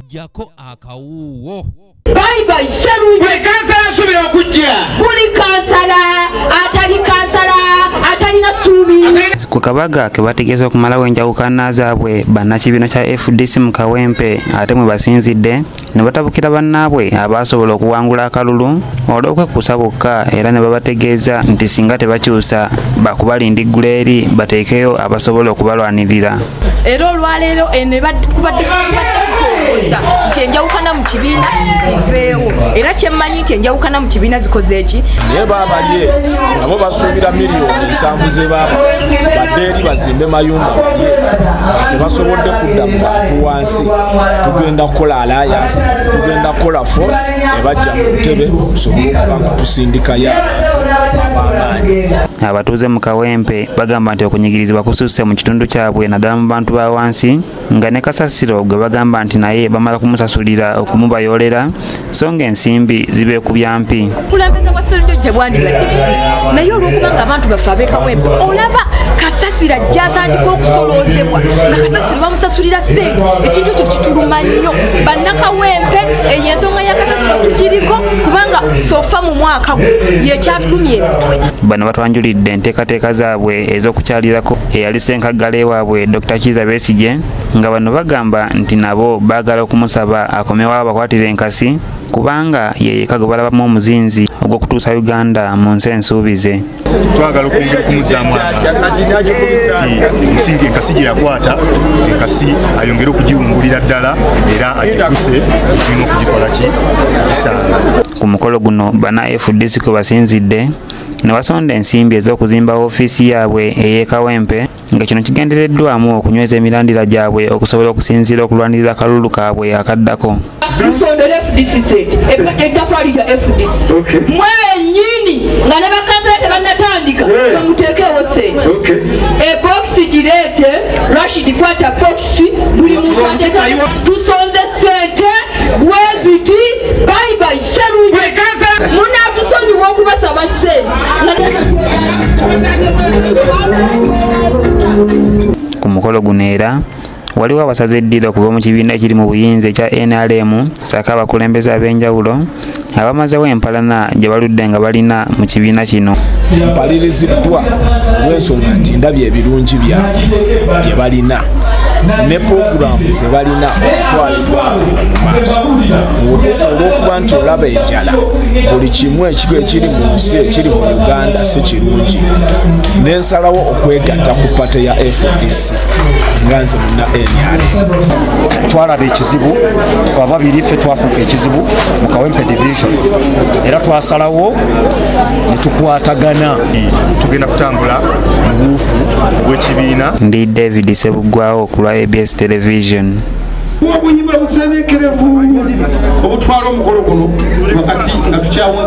jako akawuwo bye seru we kansala subira okujja buli kansala atali na subi ku kabaga ke bategeeza okumalawo enjawukana zaabwe bannakibiina kya FDC mu Kawempe ate mwe basinzidde ne batabukira bannaabwe abaasobola okuwangula akalulu olw'okwekuusa bokka era ne babategeeza nti singa tebakyusa bakubalindiggula eri bateekeyo abasobola okubalwanirira. Era olwaleero ne kubadde nti enjawukana mu kibiina ziveewo era kyemmanyi nti enjawukana mu kibiina zikoze eki naye baabalye nabo basuubira miliyoni 7 ze baaba badde eri bazimbe mayumba balye tebasobodde kudda mu bantu wansi. Tugenda kukola alliance, tugenda kukola force ebajja mu ntebe tusobole okuba nga tusindikayo ab'amaanyi. Abatuuze mu Kawempe bagamba nti okunyigirizibwa kususse mu kitundu kyabwe naddala mu bantu ba wansi nga ne kasasiro gwe bagamba nti naye bamala kumusasulira okumubayoolera so ng'ensimbi zibeekubya mpi. Kulambeza bwasserindo tebwandigadde naye olw'okubanga abantu baffe ab'e Kawempe olaba kasasiro ajja atandika okusoloozebwa nga kasasiro bamusasulira ssente ekintu ekyo kituluma nnyo bannakawempe eyo ensonga ya kasasiro tukiriko kubanga sofa mu mwaka gwe yekyatulumya emitwe. Bano batwanjulidde enteekateeka zaabwe ez'okukyalirako eyali ssenkaggala ewaabwe Dr. Kizza Besigye nga bano bagamba nti nabo baagala okumusaba akomewo abakwatira enkasi kubanga ye yekka gwe balabamu omuzinzi ogw'okutuusa Uganda mu nsi ensuubize. Twagala okwongera okumuzaamu musingi enkasi gye yakwata enkasi ayongere okugiwungulira ddala era agikuse tulina okugikola ki kisaana. Ku mukolo guno bana FDC kwe basinzidde ne basonda ensimbi ez'okuzimba ofiisi yaabwe ey'e Kawempe nga kino kigendereddwamu okunyweza emirandira gyabwe okusobola okusinziira okulwanirira akalulu kaabwe akaddako. tusondera FDC sente ettafaali lya FDC mwewe nnyini nga ne bakansala tebannatandika bamuteekeewo sente ebokisi gireete Rashid kwata bokisi buli muntu ateeka tusonze sente bweziti bye seru munaatusonyiwa okubasaba sente. Ku mukolo guno era waliwo abasaze eddira okuva mu kibiina ekiri mu buyinza ekya NRM ssaako abakulembeze ab'enjawulo abamazewo empalana gye baludde nga balina mu kibiina kino. Mpaliriziddwa olw'ensonga nti ndabye ebirungi byabwe bye balina ne puroguramu ze balina okutwalibwa mu maaso. Mu butuufu olw'okuba nti olaba enjala buli kimu ekiri mu nsi ekiri mu Uganda si kirungi n'ensalawo okwegatta ku pate ya FDC nga nze muna NRM. Twalaba ekizibu ffe ababiri ffe twafuuka ekizibu mu Kawempe division era twasalawo ne tukwatagana tugenda kutambula mu buufu bw'ekibiina. Ndi David Sebuggwawo ku lwa ABS Television. Obutwala omukolo guno wakati nga tukyawo